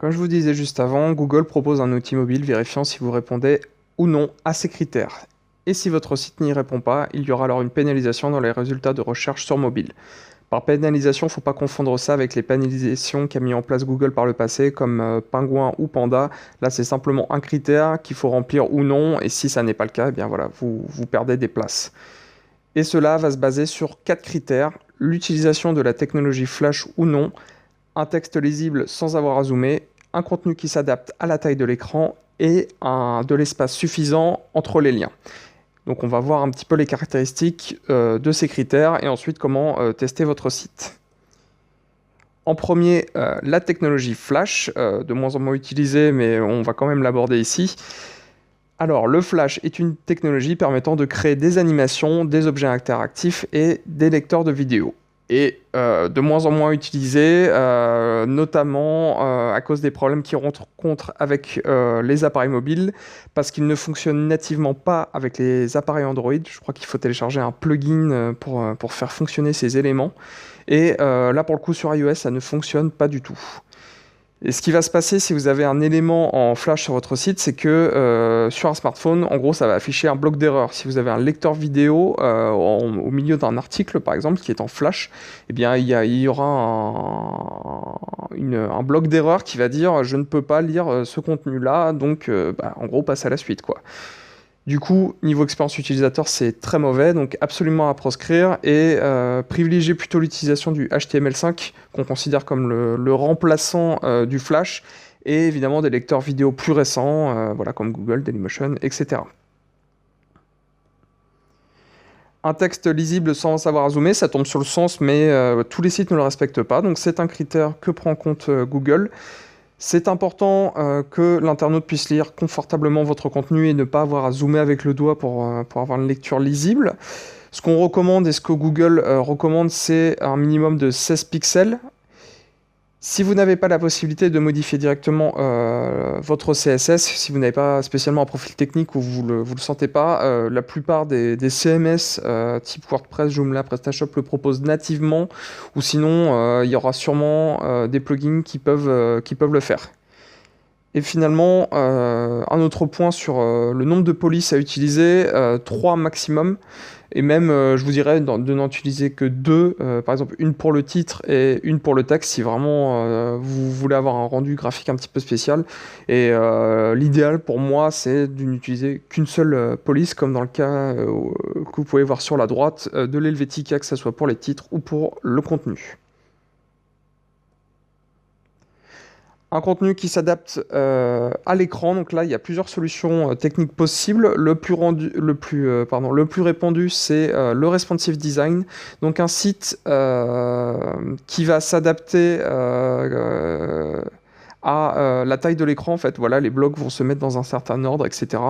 Comme je vous disais juste avant, Google propose un outil mobile vérifiant si vous répondez ou non à ces critères. Et si votre site n'y répond pas, il y aura alors une pénalisation dans les résultats de recherche sur mobile. Par pénalisation, il ne faut pas confondre ça avec les pénalisations qu'a mis en place Google par le passé, comme Pingouin ou Panda. Là, c'est simplement un critère qu'il faut remplir ou non, et si ça n'est pas le cas, eh bien voilà, vous perdez des places. Et cela va se baser sur 4 critères: l'utilisation de la technologie Flash ou non, un texte lisible sans avoir à zoomer, un contenu qui s'adapte à la taille de l'écran et de l'espace suffisant entre les liens. Donc on va voir un petit peu les caractéristiques de ces critères et ensuite comment tester votre site. En premier, la technologie Flash, de moins en moins utilisée, mais on va quand même l'aborder ici. Alors, le Flash est une technologie permettant de créer des animations, des objets interactifs et des lecteurs de vidéos. Et de moins en moins utilisé, notamment à cause des problèmes qu'ils rencontrent avec les appareils mobiles, parce qu'ils ne fonctionnent nativement pas avec les appareils Android. Je crois qu'il faut télécharger un plugin pour faire fonctionner ces éléments. Et là, pour le coup, sur iOS, ça ne fonctionne pas du tout. Et ce qui va se passer si vous avez un élément en flash sur votre site, c'est que sur un smartphone, en gros, ça va afficher un bloc d'erreur. Si vous avez un lecteur vidéo au milieu d'un article, par exemple, qui est en flash, eh bien, il y aura un bloc d'erreur qui va dire je ne peux pas lire ce contenu-là, donc en gros, passe à la suite, quoi. Du coup, niveau expérience utilisateur, c'est très mauvais, donc absolument à proscrire et privilégier plutôt l'utilisation du HTML5 qu'on considère comme le remplaçant du Flash et évidemment des lecteurs vidéo plus récents, voilà, comme Google, Dailymotion, etc. Un texte lisible sans savoir zoomer, ça tombe sur le sens, mais tous les sites ne le respectent pas, donc c'est un critère que prend en compte Google. C'est important que l'internaute puisse lire confortablement votre contenu et ne pas avoir à zoomer avec le doigt pour avoir une lecture lisible. Ce qu'on recommande et ce que Google recommande, c'est un minimum de 16 pixels. Si vous n'avez pas la possibilité de modifier directement votre CSS, si vous n'avez pas spécialement un profil technique ou vous le sentez pas, la plupart des CMS type WordPress, Joomla, PrestaShop le proposent nativement, ou sinon il y aura sûrement des plugins qui peuvent le faire. Et finalement, un autre point sur le nombre de polices à utiliser, 3 maximum. Et même, je vous dirais de n'en utiliser que 2, par exemple une pour le titre et une pour le texte, si vraiment vous voulez avoir un rendu graphique un petit peu spécial. Et l'idéal pour moi, c'est de n'utiliser qu'une seule police, comme dans le cas que vous pouvez voir sur la droite de l'Helvetica, que ce soit pour les titres ou pour le contenu. Un contenu qui s'adapte à l'écran. Donc là, il y a plusieurs solutions techniques possibles. Le plus répandu, c'est le responsive design. Donc un site qui va s'adapter à la taille de l'écran. En fait, voilà, les blocs vont se mettre dans un certain ordre, etc.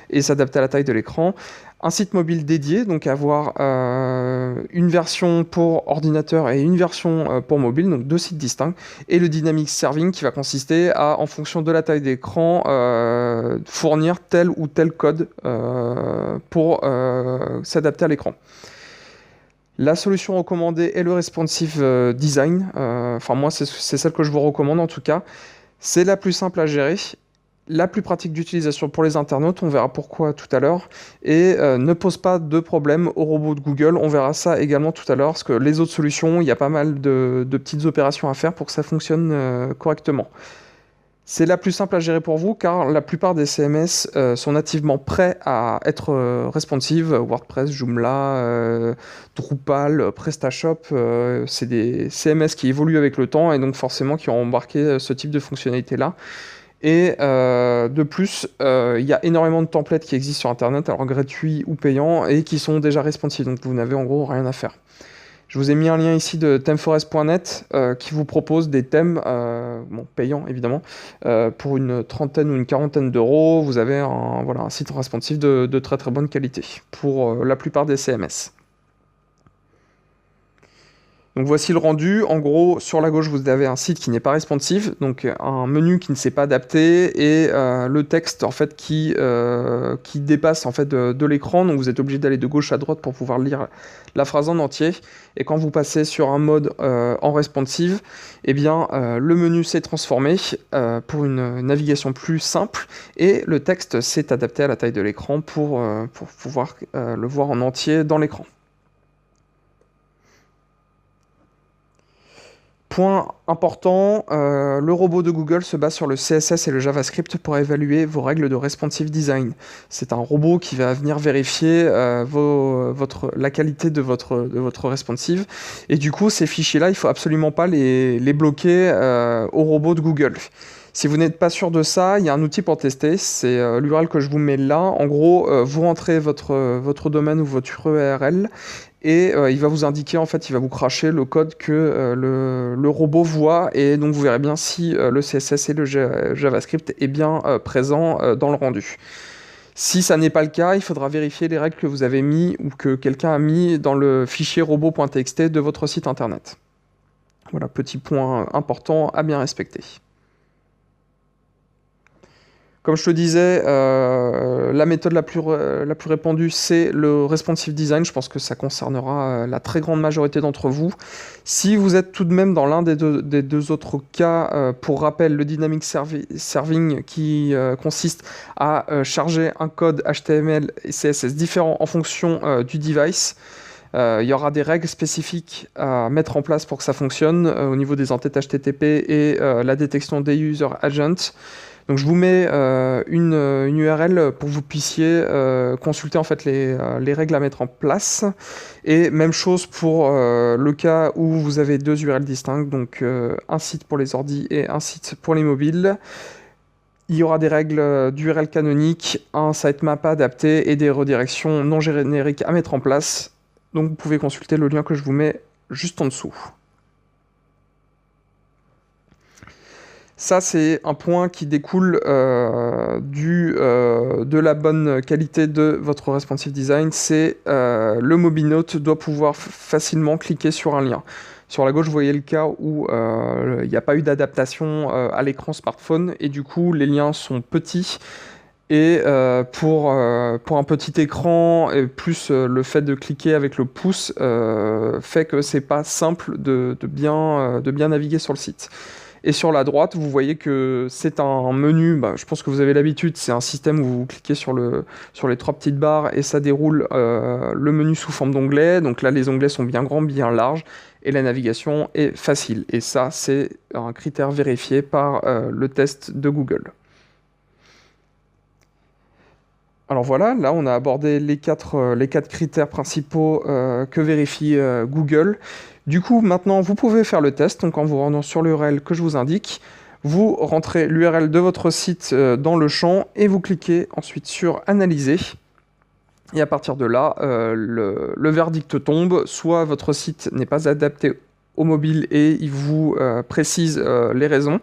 Et s'adapter à la taille de l'écran. Un site mobile dédié, donc avoir une version pour ordinateur et une version pour mobile, donc 2 sites distincts, et le dynamic serving qui va consister à, en fonction de la taille d'écran, fournir tel ou tel code pour s'adapter à l'écran. La solution recommandée est le responsive design, enfin moi c'est celle que je vous recommande en tout cas. C'est la plus simple à gérer, la plus pratique d'utilisation pour les internautes, on verra pourquoi tout à l'heure, et ne pose pas de problème au robot de Google, on verra ça également tout à l'heure, parce que les autres solutions, il y a pas mal de petites opérations à faire pour que ça fonctionne correctement. C'est la plus simple à gérer pour vous, car la plupart des CMS sont nativement prêts à être responsive. WordPress, Joomla, Drupal, PrestaShop, c'est des CMS qui évoluent avec le temps, et donc forcément qui ont embarqué ce type de fonctionnalité-là. Et de plus, il y a énormément de templates qui existent sur Internet, alors gratuits ou payants, et qui sont déjà responsives, donc vous n'avez en gros rien à faire. Je vous ai mis un lien ici de themeforest.net qui vous propose des thèmes, payants évidemment, pour une trentaine ou une quarantaine d'euros. Vous avez un site responsive de très très bonne qualité pour la plupart des CMS. Donc voici le rendu. En gros, sur la gauche, vous avez un site qui n'est pas responsive, donc un menu qui ne s'est pas adapté et le texte en fait qui dépasse en fait de l'écran. Donc vous êtes obligé d'aller de gauche à droite pour pouvoir lire la phrase en entier. Et quand vous passez sur un mode en responsive, eh bien le menu s'est transformé pour une navigation plus simple et le texte s'est adapté à la taille de l'écran pour pouvoir le voir en entier dans l'écran. Point important, le robot de Google se base sur le CSS et le JavaScript pour évaluer vos règles de responsive design. C'est un robot qui va venir vérifier la qualité de votre responsive. Et du coup, ces fichiers-là, il ne faut absolument pas les bloquer au robot de Google. Si vous n'êtes pas sûr de ça, il y a un outil pour tester, c'est l'URL que je vous mets là. En gros, vous rentrez votre domaine ou votre URL et il va vous indiquer, en fait, il va vous cracher le code que le robot voit et donc vous verrez bien si le CSS et le JavaScript est bien présent dans le rendu. Si ça n'est pas le cas, il faudra vérifier les règles que vous avez mis ou que quelqu'un a mis dans le fichier robot.txt de votre site internet. Voilà, petit point important à bien respecter. Comme je te disais, la méthode la plus répandue, c'est le responsive design. Je pense que ça concernera la très grande majorité d'entre vous. Si vous êtes tout de même dans l'un des deux autres cas, pour rappel, le dynamic serving qui consiste à charger un code HTML et CSS différent en fonction du device. Il y aura des règles spécifiques à mettre en place pour que ça fonctionne au niveau des entêtes HTTP et la détection des user agents. Donc je vous mets une URL pour que vous puissiez consulter en fait les règles à mettre en place. Et même chose pour le cas où vous avez deux URL distinctes, donc un site pour les ordi et un site pour les mobiles. Il y aura des règles d'URL canonique, un sitemap adapté et des redirections non génériques à mettre en place. Donc vous pouvez consulter le lien que je vous mets juste en dessous. Ça, c'est un point qui découle de la bonne qualité de votre responsive design. C'est le MobiNote doit pouvoir facilement cliquer sur un lien. Sur la gauche, vous voyez le cas où il n'y a pas eu d'adaptation à l'écran smartphone et du coup, les liens sont petits. Et pour un petit écran, et plus le fait de cliquer avec le pouce fait que c'est pas simple de bien naviguer sur le site. Et sur la droite, vous voyez que c'est un menu, je pense que vous avez l'habitude, c'est un système où vous cliquez sur les trois petites barres et ça déroule le menu sous forme d'onglets. Donc là, les onglets sont bien grands, bien larges et la navigation est facile. Et ça, c'est un critère vérifié par le test de Google. Alors voilà, là on a abordé les quatre critères principaux que vérifie Google. Du coup, maintenant, vous pouvez faire le test. Donc en vous rendant sur l'URL que je vous indique, vous rentrez l'URL de votre site dans le champ et vous cliquez ensuite sur « Analyser ». Et à partir de là, le verdict tombe. Soit votre site n'est pas adapté au mobile et il vous précise les raisons.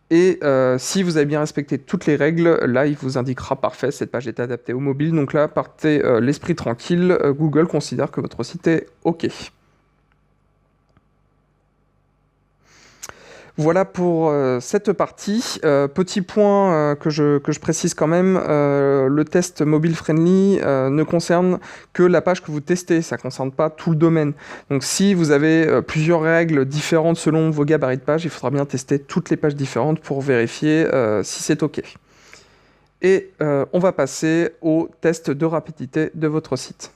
Et si vous avez bien respecté toutes les règles, là, il vous indiquera parfait, cette page est adaptée au mobile. Donc là, partez l'esprit tranquille, Google considère que votre site est OK. Voilà pour cette partie. Petit point que je précise quand même, le test mobile friendly ne concerne que la page que vous testez, ça ne concerne pas tout le domaine. Donc si vous avez plusieurs règles différentes selon vos gabarits de page, il faudra bien tester toutes les pages différentes pour vérifier si c'est OK. Et on va passer au test de rapidité de votre site.